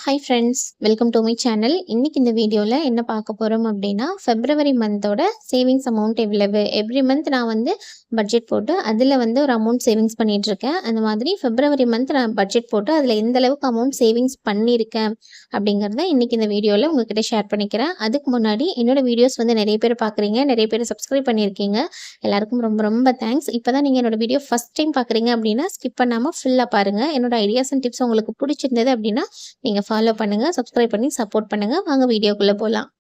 Hi friends, welcome to my channel. இன்னைக்கு இந்த வீடியோவில் என்ன பார்க்க போகிறோம் அப்படின்னா, ஃபெப்ரவரி மந்தோட சேவிங்ஸ் அமௌண்ட் எவ்வளவு. எவ்ரி மந்த் நான் வந்து பட்ஜெட் போட்டு அதில் வந்து ஒரு அமௌண்ட் சேவிங்ஸ் பண்ணிகிட்ருக்கேன். அந்த மாதிரி ஃபெப்ரவரி மந்த் நான் பட்ஜெட் போட்டு அதில் எந்த அளவுக்கு அமௌண்ட் சேவிங்ஸ் பண்ணியிருக்கேன் அப்படிங்கிறத இன்றைக்கி இந்த வீடியோவில் உங்ககிட்ட ஷேர் பண்ணிக்கிறேன். அதுக்கு முன்னாடி என்னோடய வீடியோஸ் வந்து நிறைய பேர் பார்க்குறீங்க, நிறைய பேர் சப்ஸ்கிரைப் பண்ணியிருக்கீங்க. எல்லாருக்கும் ரொம்ப ரொம்ப தேங்க்ஸ். இப்போ தான் நீங்கள் என்னோடய வீடியோ ஃபஸ்ட் டைம் பார்க்குறீங்க அப்படின்னா ஸ்கிப் பண்ணாமல் ஃபுல்லாக பாருங்கள். என்னோட ஐடியாஸ் அண்ட் டிப்ஸ் உங்களுக்கு பிடிச்சிருந்தது அப்படின்னா நீங்கள் ஃபாலோ பண்ணுங்க, சப்ஸ்கிரைப் பண்ணி சப்போர்ட் பண்ணுங்க. வாங்க வீடியோக்குள்ள போலாம்.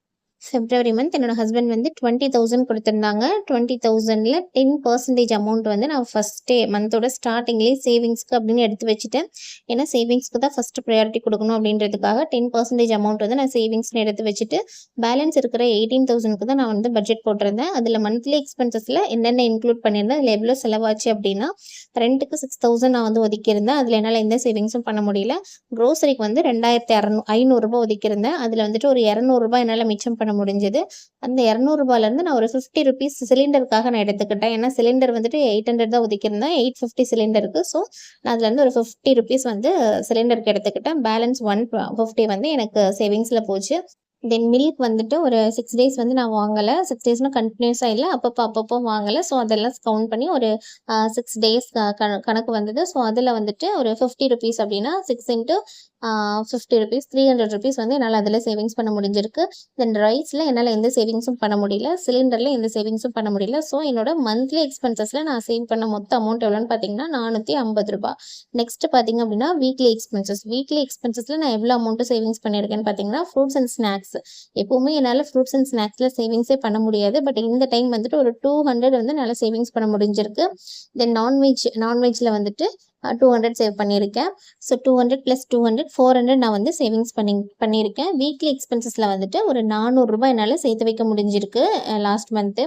பிப்ரவரி மந்த் என்னோட ஹஸ்பண்ட் வந்து 20,000 கொடுத்துருந்தாங்க. 20,000ல் 10% அமௌண்ட் வந்து நான் ஃபஸ்ட்டே மந்தோட ஸ்டார்டிங்லேயே சேவிங்ஸ்க்கு அப்படின்னு எடுத்து வச்சுட்டேன். ஏன்னா சேவிங்ஸ்க்கு தான் ஃபஸ்ட்டு ப்ரையாரிட்டி கொடுக்கணும் அப்படின்றதுக்காக 10% அமௌண்ட் வந்து நான் சேவிங்ஸ்னு எடுத்து வச்சுட்டு பேலன்ஸ் இருக்கிற 18,000க்கு தான் நான் வந்து பட்ஜெட் போட்டிருந்தேன். அதில் மந்த்லி எக்ஸ்பென்சஸில் என்னென்ன இன்க்ளூட் பண்ணியிருந்தேன், அதில் எவ்வளோ செலவாச்சு அப்படின்னா, ரெண்ட்டுக்கு 6,000 நான் வந்து ஒதுக்கியிருந்தேன். அதில் என்னால் எந்த சேவிங்ஸும் பண்ண முடியல. க்ரோசரிக்கு வந்து 2,500 ஒதுக்கியிருந்தேன். அதில் வந்துட்டு ஒரு 200 என்னால் மிச்சம் பண்ண முடிஞ்சது. அந்த 200 நான் ஒரு 50 ருபீஸ் சிலிண்டருக்காக நான் எடுத்துக்கிட்டேன். ஏன்னா சிலிண்டர் வந்துட்டு 800 தான் ஒதுக்கியிருந்தேன், 850 சிலிண்டருக்கு. ஸோ நான் அதுலேருந்து ஒரு 50 ருபீஸ் வந்து சிலிண்டருக்கு எடுத்துக்கிட்டேன். பேலன்ஸ் 150 வந்து எனக்கு சேவிங்ஸில் போச்சு. தென் மில்க் வந்துட்டு ஒரு 6 டேஸ் வந்து நான் வாங்கலை. 6 டேஸ்னால் கண்டினியூஸாக இல்லை, அப்பப்போ வாங்கலை. ஸோ அதெல்லாம் கவுண்ட் பண்ணி ஒரு 6 டேஸ் கணக்கு வந்தது. ஸோ அதில் வந்துட்டு ஒரு 50 ருபீஸ் அப்படின்னா 6 இன்ட்டு 50 ருபீஸ் 300 ருபீஸ் வந்து என்னால் அதில் சேவிங்ஸ் பண்ண முடிஞ்சிருக்கு. தென் ரைஸில் என்னால் எந்த சேவிங்ஸும் பண்ண முடியல, சிலிண்டரில் எந்த சேவிங்ஸும் பண்ண முடியல. ஸோ என்னோட மந்த்லி எக்ஸ்பென்சஸில் நான் சேவ் பண்ண மொத்த அமௌண்ட் எவ்வளோன்னு பார்த்தீங்கன்னா 450 ரூபா. நெக்ஸ்ட் பார்த்தீங்க அப்படின்னா வீக்லி எக்ஸ்பென்சஸில் நான் எவ்வளோ அமௌண்ட்டு சேவிங்ஸ் பண்ணியிருக்கேன்னு பார்த்தீங்கன்னா, ஃப்ரூட்ஸ் அண்ட் ஸ்நாக்ஸ். எப்போவுமே என்னால் ஃப்ரூட்ஸ் அண்ட் ஸ்நாக்ஸில் சேவிங்ஸே பண்ண முடியாது. பட் இந்த டைம் வந்துட்டு ஒரு 200 வந்து என்னால் சேவிங்ஸ் பண்ண முடிஞ்சிருக்கு. தென் நான்வெஜ்ஜில் வந்துட்டு 200 சேவ் பண்ணியிருக்கேன். ஸோ 200 + 200 400 நான் வந்து சேவிங்ஸ் பண்ணியிருக்கேன். வீக்லி எக்ஸ்பென்சஸில் வந்துட்டு ஒரு 400 ரூபாய் என்னால் சேர்த்து வைக்க முடிஞ்சிருக்கு லாஸ்ட் மந்த்து.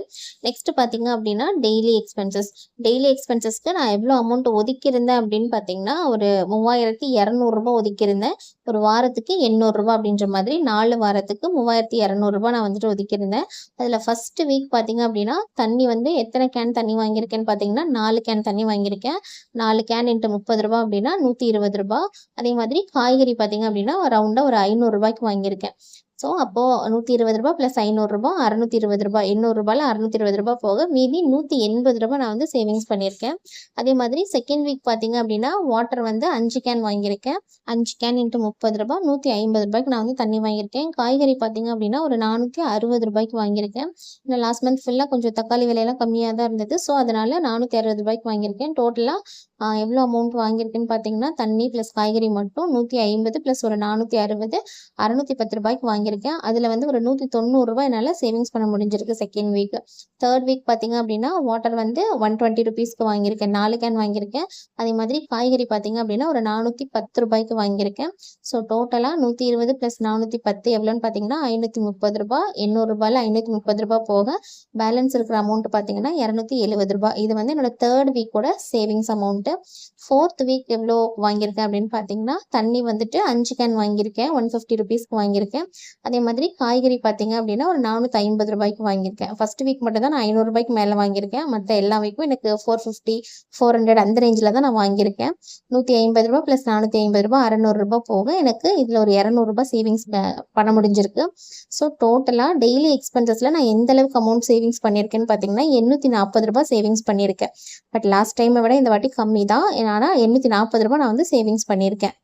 நெக்ஸ்ட் பார்த்தீங்க அப்படின்னா டெய்லி எக்ஸ்பென்சஸ்க்கு நான் எவ்வளோ அமௌண்ட் ஒதுக்கியிருந்தேன் அப்படின்னு பார்த்தீங்கன்னா, ஒரு 3,200 ரூபாய் ஒதுக்கியிருந்தேன். ஒரு வாரத்துக்கு 800 ரூபாய் அப்படின்ற மாதிரி 4 வாரத்துக்கு 3,200 ரூபாய் நான் வந்துட்டு ஒதுக்கியிருந்தேன். அதில் ஃபஸ்ட்டு வீக் பார்த்தீங்க அப்படின்னா தண்ணி வந்து எத்தனை கேன் தண்ணி வாங்கியிருக்கேன்னு பார்த்தீங்கன்னா 4 கேன் தண்ணி வாங்கியிருக்கேன். 4 கேன் 30 ரூபாய் அப்படின்னா 120 ரூபாய். அதே மாதிரி காய்கறி பார்த்தீங்க அப்படின்னா ரவுண்டாக ஒரு 500 ரூபாய்க்கு வாங்கியிருக்கேன். ஸோ அப்போது 120 ரூபாய் + 500 ரூபாய் 620 ரூபாய். 800 ரூபாயில் 620 ரூபாய் போக மீதி 180 ரூபாய் நான் வந்து சேவிங்ஸ் பண்ணியிருக்கேன். அதே மாதிரி செகண்ட் வீக் பார்த்தீங்க அப்படின்னா வாட்டர் வந்து 5 கேன் வாங்கியிருக்கேன். 5 கேன் × 30 ரூபாய் 150 ரூபாய்க்கு நான் வந்து தண்ணி வாங்கியிருக்கேன். காய்கறி பார்த்தீங்க அப்படின்னா ஒரு 460 ரூபாய்க்கு வாங்கியிருக்கேன். இந்த லாஸ்ட் மந்த் ஃபுல்லாக கொஞ்சம் தக்காளி விலையெல்லாம் கம்மியாக தான் இருந்தது. ஸோ அதனால் 460 ரூபாய்க்கு வாங்கியிருக்கேன். டோட்டலாக எவ்வளோ அமௌண்ட் வாங்கியிருக்குன்னு பார்த்தீங்கன்னா, தண்ணி ப்ளஸ் காய்கறி மட்டும் 150 + ஒரு 460 610 ரூபாய்க்கு வாங்கியிருக்கேன். அதில் வந்து ஒரு 190 ரூபாய் என்னால் சேவிங்ஸ் பண்ண முடிஞ்சிருக்கு செகண்ட் வீக். தேர்ட் வீக் பார்த்தீங்க அப்படின்னா வாட்டர் வந்து 120 ருபீஸ்க்கு வாங்கியிருக்கேன். 4 கேன் வாங்கியிருக்கேன். அதே மாதிரி காய்கறி பார்த்தீங்க அப்படின்னா ஒரு 410 ரூபாய்க்கு வாங்கியிருக்கேன். ஸோ டோட்டலாக 120 + 410 எவ்வளோன்னு பார்த்தீங்கன்னா 530 ரூபாய். 800 ரூபாயில் 530 ரூபாய் போக பேலன்ஸ் இருக்கிற அமௌண்ட் பார்த்தீங்கன்னா 270 ரூபாய். இது வந்து என்னோட தேர்ட் வீக்கோட சேவிங்ஸ் அமௌண்ட். ஃபோர்த் வீக் எவ்வளோ வாங்கியிருக்கேன் அப்படின்னு பார்த்தீங்கன்னா, தண்ணி வந்துட்டு 5 கேன் வாங்கியிருக்கேன். 150 ருபீஸ்க்கு வாங்கியிருக்கேன். அதே மாதிரி காய்கறி பார்த்தீங்க அப்படின்னா ஒரு 450 ரூபாய்க்கு வாங்கியிருக்கேன். ஃபர்ஸ்ட் வீக் மட்டும் தான் நான் 500 ரூபாய்க்கு மேலே வாங்கியிருக்கேன். மற்ற எல்லா வீக்கும் எனக்கு 450 400 அந்த ரேஞ்சில் தான் நான் வாங்கியிருக்கேன். 150 ரூபாய் + 450 ரூபாய் 600 ரூபாய் போக எனக்கு இதில் ஒரு 200 ரூபாய் சேவிங்ஸ் பண்ண முடிஞ்சிருக்கு. ஸோ டோட்டலாக டெய்லி எக்ஸ்பென்சஸில் நான் எந்த அளவுக்கு அமௌண்ட் சேவிங்ஸ் பண்ணியிருக்கேன்னு பார்த்தீங்கன்னா 840 ரூபாய் சேவிங்ஸ் பண்ணியிருக்கேன். பட் லாஸ்ட் டைமை விட இந்த வாட்டி கம்மி தான். ஆனால் 840 ரூபாய் நான் வந்து சேவிங்ஸ் பண்ணியிருக்கேன்.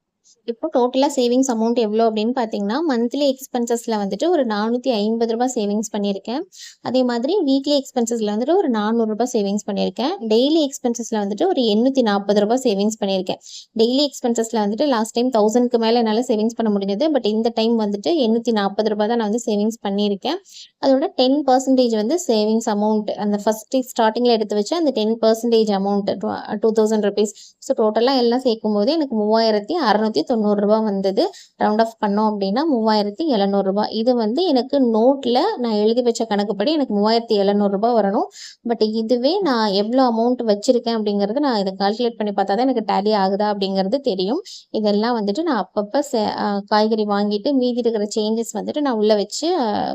இப்போ டோட்டலாக சேவிங்ஸ் அமௌண்ட் எவ்வளோ அப்படின்னு பார்த்தீங்கன்னா, மந்த்லி எக்ஸ்பென்சஸில் வந்துட்டு ஒரு 450 ரூபாய் சேவிங்ஸ் பண்ணியிருக்கேன். அதே மாதிரி வீக்லி எக்ஸ்பென்சஸில் வந்துட்டு ஒரு 400 ரூபாய் சேவிங்ஸ் பண்ணியிருக்கேன். டெய்லி எக்ஸ்பென்சஸில் வந்துட்டு ஒரு 840 ரூபாய் சேவிங்ஸ் பண்ணியிருக்கேன். டெய்லி எக்ஸ்பென்சஸில் வந்துட்டு லாஸ்ட் டைம் 1000க்கு மேலே என்னால் சேவிங்ஸ் பண்ண முடிஞ்சது. பட் இந்த டைம் வந்துட்டு 840 ரூபாய் தான் நான் வந்து சேவிங்ஸ் பண்ணியிருக்கேன். அதோட 10% வந்து சேவிங்ஸ் அமௌண்ட் அந்த ஃபஸ்ட்டு ஸ்டார்டிங்கில் எடுத்து வச்சு அந்த 10% அமௌண்ட் 2000 ருபீஸ். ஸோ டோட்டலாக எல்லாம் சேர்க்கும்போது எனக்கு 3,690 ரூபாய் வந்தது. ரவுண்ட் ஆஃப் பண்ணோம் அப்படின்னா 3,700 ரூபாய். இது வந்து எனக்கு நோட்டில் நான் எழுதி வச்ச கணக்குப்படி எனக்கு 3,700 ரூபாய் வரணும். பட் இதுவே நான் எவ்வளோ அமௌண்ட் வச்சுருக்கேன் அப்படிங்கிறது நான் இதை கால்குலேட் பண்ணி பார்த்தா தான் எனக்கு டேலி ஆகுதா அப்படிங்கிறது தெரியும். இதெல்லாம் வந்துட்டு நான் அப்பப்போ காய்கறி வாங்கிட்டு மீதி இருக்கிற சேஞ்சஸ் வந்துட்டு நான் உள்ளே வச்சு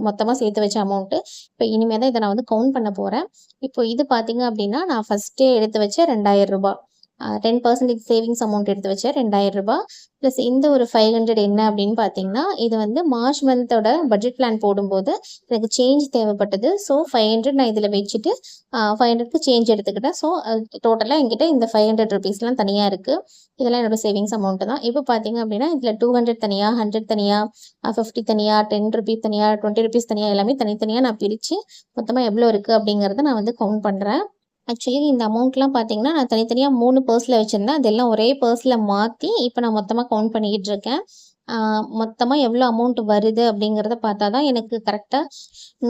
மொத்தமாக சேர்த்து வச்ச அமௌண்ட்டு. இப்போ இனிமேல் தான் இதை நான் வந்து கவுண்ட் பண்ண போகிறேன். இப்போ இது பார்த்தீங்க அப்படின்னா நான் ஃபஸ்ட்டே எடுத்து வச்ச 2,000 ரூபாய். 10% சேவிங்ஸ் அமௌண்ட் எடுத்து வச்சேன் ரூ. 2000 ப்ளஸ் இந்த ஒரு 500 என்ன அப்படின்னு பார்த்தீங்கன்னா, இது வந்து மார்ச் மந்தோட பட்ஜெட் பிளான் போடும்போது எனக்கு சேஞ்ச் தேவைப்பட்டது. ஸோ 500 நான் இதில வச்சுட்டு 500க்கு சேஞ்ச் எடுத்துக்கிட்டேன். ஸோ டோட்டலா என்கிட்ட இந்த ₹500லாம் தனியா இருக்கு. இதெல்லாம் என்னோட சேவிங்ஸ் அமௌண்ட் தான். இப்போ பார்த்தீங்க அப்படின்னா, இதில 200 தனியா, 100 தனியா, 50 தனியா, ₹10 தனியா, ₹20 தனியா எல்லாமே தனித்தனியா நான் பிரிச்சு மொத்தமா எவ்வளோ இருக்கு அப்படிங்கிறத நான் வந்து கவுண்ட் பண்றேன். ஆக்சுவலி இந்த அமௌண்ட்லாம் பார்த்தீங்கன்னா, நான் தனித்தனியா 3 பர்ஸ்ல வச்சிருந்தேன். அதெல்லாம் ஒரே பர்ஸ்ல மாத்தி, இப்ப நான் மொத்தமா கவுண்ட் பண்ணிக்கிட்டு இருக்கேன். ஆ மொத்தமா எவ்வளோ அமௌண்ட் வருது அப்படிங்கிறத பார்த்தா தான் எனக்கு கரெக்ட்டா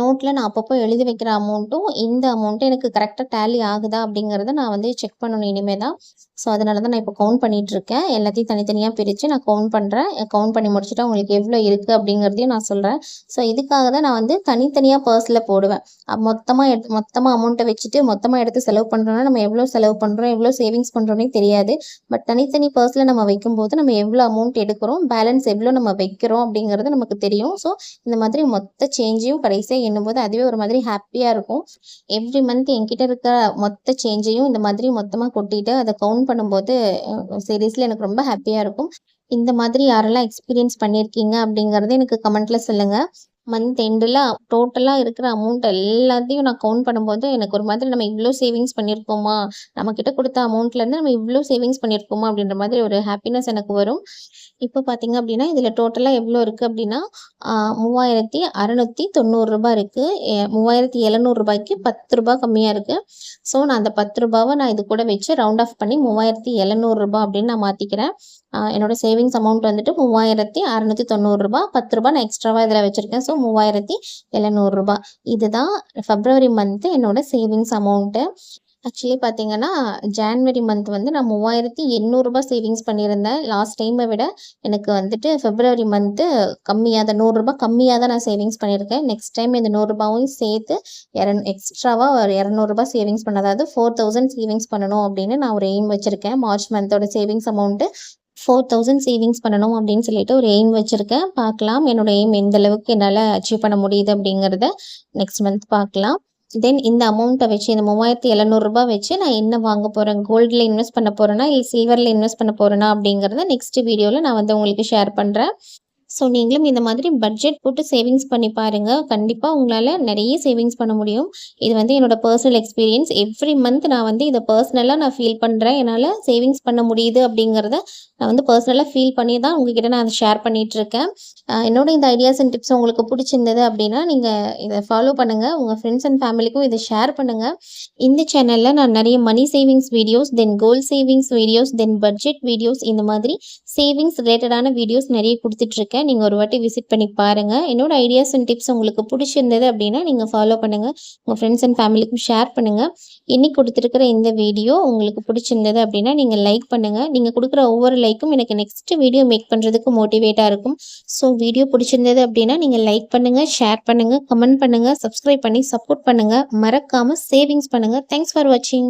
நோட்ல நான் அப்பப்போ எழுதி வைக்கிற அமௌண்ட்டும், இந்த அமௌண்ட்டும் எனக்கு கரெக்ட்டா டேலி ஆகுதா அப்படிங்கிறத நான் வந்து செக் பண்ணணும் இனிமே தான். ஸோ, அதனால தான் நான் இப்போ கவுண்ட் பண்ணிட்டு இருக்கேன். எல்லாத்தையும் தனித்தனியா பிரிச்சு நான் கவுண்ட் பண்றேன். கவுண்ட் பண்ணி முடிச்சுட்டா உங்களுக்கு எவ்வளோ இருக்கு அப்படிங்கிறதையும் நான் சொல்றேன். ஸோ, இதுக்காக தான் நான் வந்து தனித்தனியா பர்ஸ்ல போடுவேன். மொத்தமா அமௌண்ட்ட வச்சுட்டு மொத்தமா எடுத்து செலவு பண்றோம்னா, நம்ம எவ்வளோ செலவு பண்றோம், எவ்வளோ சேவிங்ஸ் பண்றோம்னே தெரியாது. பட் தனித்தனி பர்ஸ்ல நம்ம வைக்கும்போது, நம்ம எவ்வளோ அமௌண்ட் எடுக்கிறோம், பேலன்ஸ் எவ்வளோ நம்ம வைக்கிறோம் அப்படிங்கிறது நமக்கு தெரியும். ஸோ, இந்த மாதிரி மொத்த சேஞ்சையும் கடைசியா எண்ணும்போது அதுவே ஒரு மாதிரி ஹாப்பியா இருக்கும். எவ்ரி மந்த் என்கிட்ட இருக்க மொத்த சேஞ்சையும் இந்த மாதிரி மொத்தமா கொட்டிட்டு அத கவுண்ட் பண்ணும்போது சீரியஸ்லி எனக்கு ரொம்ப ஹாப்பியா இருக்கும். இந்த மாதிரி யாரெல்லாம் எக்ஸ்பீரியன்ஸ் பண்ணியிருக்கீங்க அப்படிங்கிறத எனக்கு கமெண்ட்ல சொல்லுங்க. மந்த் எண்டுல டோட்டலா இருக்கிற அமௌண்ட் எல்லாத்தையும் நான் கவுண்ட் பண்ணும்போது எனக்கு ஒரு மாதிரி நம்ம இவ்ளோ சேவிங்ஸ் பண்ணியிருக்கோமா? நம்மகிட்ட குடுத்த அமௌண்ட்லேருந்து நம்ம இவ்ளோ சேவிங்ஸ் பண்ணியிருக்கோமா? அப்படின்ற மாதிரி ஒரு ஹாப்பினஸ் எனக்கு வரும். இப்போ பார்த்தீங்க அப்படின்னா, இதில டோட்டலா எவ்வளோ இருக்கு அப்படின்னா, ரூ. 3690 இருக்கு. ரூ. 3700க்கு ரூ. 10 கம்மியா இருக்கு. ஸோ, நான் அந்த ரூ. 10 நான் இது கூட வச்சு ரவுண்ட் ஆஃப் பண்ணி ரூ. 3700 அப்படின்னு நான் மாத்திக்கிறேன். என்னோட சேவிங்ஸ் அமௌண்ட் வந்துட்டு ரூ. 3690 ரூ. 10 நான் எக்ஸ்ட்ராவா இதில வச்சிருக்கேன். ஸோ, ரூ. 3700 இதுதான் பிப்ரவரி மந்த் என்னோட சேவிங்ஸ் அமௌண்ட்டு. ஆக்சுவலி பார்த்தீங்கன்னா, ஜான்வரி மந்த் வந்து நான் ரூ. 3800 சேவிங்ஸ் பண்ணியிருந்தேன். லாஸ்ட் டைமை விட எனக்கு வந்துட்டு பிப்ரவரி மந்த்து கம்மியா தான் ரூ. 100 கம்மியா தான் நான் சேவிங்ஸ் பண்ணியிருக்கேன். நெக்ஸ்ட் டைம் இந்த ரூ. 100யும் சேர்த்து எக்ஸ்ட்ராவா ஒரு ரூ. 200 சேவிங்ஸ் பண்ண அதாவது 4000 சேவிங்ஸ் பண்ணணும் அப்படின்னு நான் ஒரு எய்ம் வச்சிருக்கேன். மார்ச் மந்தோட சேவிங்ஸ் அமௌண்ட்டு 4000 சேவிங்ஸ் பண்ணணும் அப்படின்னு சொல்லிட்டு ஒரு எய்ம் வச்சிருக்கேன். பார்க்கலாம் என்னோட எய்ம் எந்த அளவுக்கு என்னால அச்சீவ் பண்ண முடியுது அப்படிங்கிறத நெக்ஸ்ட் மந்த் பார்க்கலாம். தென் இந்த அமௌண்ட்டை வச்சு இந்த ரூ. 3700 வச்சு நான் என்ன வாங்க போறேன்? கோல்டுல இன்வெஸ்ட் பண்ண போறேனா? இல்ல சில்வர்ல இன்வெஸ்ட் பண்ண போறேனா? அப்படிங்கிறத நெக்ஸ்ட் வீடியோல நான் வந்து உங்களுக்கு ஷேர் பண்றேன். ஸோ, நீங்களும் இந்த மாதிரி பட்ஜெட் போட்டு சேவிங்ஸ் பண்ணி பாருங்க. கண்டிப்பா உங்களால நிறைய சேவிங்ஸ் பண்ண முடியும். இது வந்து என்னோட பர்சனல் எக்ஸ்பீரியன்ஸ். எவ்ரி மந்த் நான் வந்து இத பர்சனலா நான் ஃபீல் பண்றேன். என்னால சேவிங்ஸ் பண்ண முடியுது அப்படிங்கிறத நான் வந்து பர்சனலா ஃபீல் பண்ணி தான் உங்ககிட்ட நான் அத ஷேர் பண்ணிட்டு இருக்கேன். என்னோட இந்த ஐடியாஸ் அண்ட் டிப்ஸ் உங்களுக்கு பிடிச்சிருந்தது அப்படின்னா, நீங்க இத ஃபாலோ பண்ணுங்க. உங்க ஃப்ரெண்ட்ஸ் அண்ட் ஃபேமிலிக்கும் இத ஷேர் பண்ணுங்க. இந்த சேனல்ல நான் நிறைய money savings videos, then goal savings videos, then budget videos இந்த மாதிரி சேவிங்ஸ் ரிலேட்டடான வீடியோஸ் நிறைய குடுத்துட்டு இருக்கேன். நீங்க ஒரு வாட்டி விசிட் பண்ணி பாருங்க. என்னோட ஐடியாஸ் அண்ட் டிப்ஸ் உங்களுக்கு பிடிச்சிருந்தது அப்படின்னா, நீங்க ஃபாலோ பண்ணுங்க. உங்க ஃப்ரெண்ட்ஸ் அண்ட் ஃபேமிலிக்கும் ஷேர் பண்ணுங்க. இன்னைக்கு குடுத்துருக்கிற இந்த வீடியோ உங்களுக்கு பிடிச்சிருந்தது அப்படின்னா, நீங்க லைக் பண்ணுங்க. நீங்க குடுக்குற ஒவ்வொரு லைக்கும் எனக்கு நெக்ஸ்ட் வீடியோ மேக் பண்றதுக்கு மோட்டிவேட்டா இருக்கும். ஸோ, வீடியோ பிடிச்சிருந்தது அப்படின்னா, நீங்க லைக் பண்ணுங்க, ஷேர் பண்ணுங்க, கமெண்ட் பண்ணுங்க, சப்ஸ்கிரைப் பண்ணி சப்போர்ட் பண்ணுங்க. மறக்காம சேவிங்ஸ் பண்ணுங்க. தேங்க்ஸ் ஃபார் வாட்சிங்.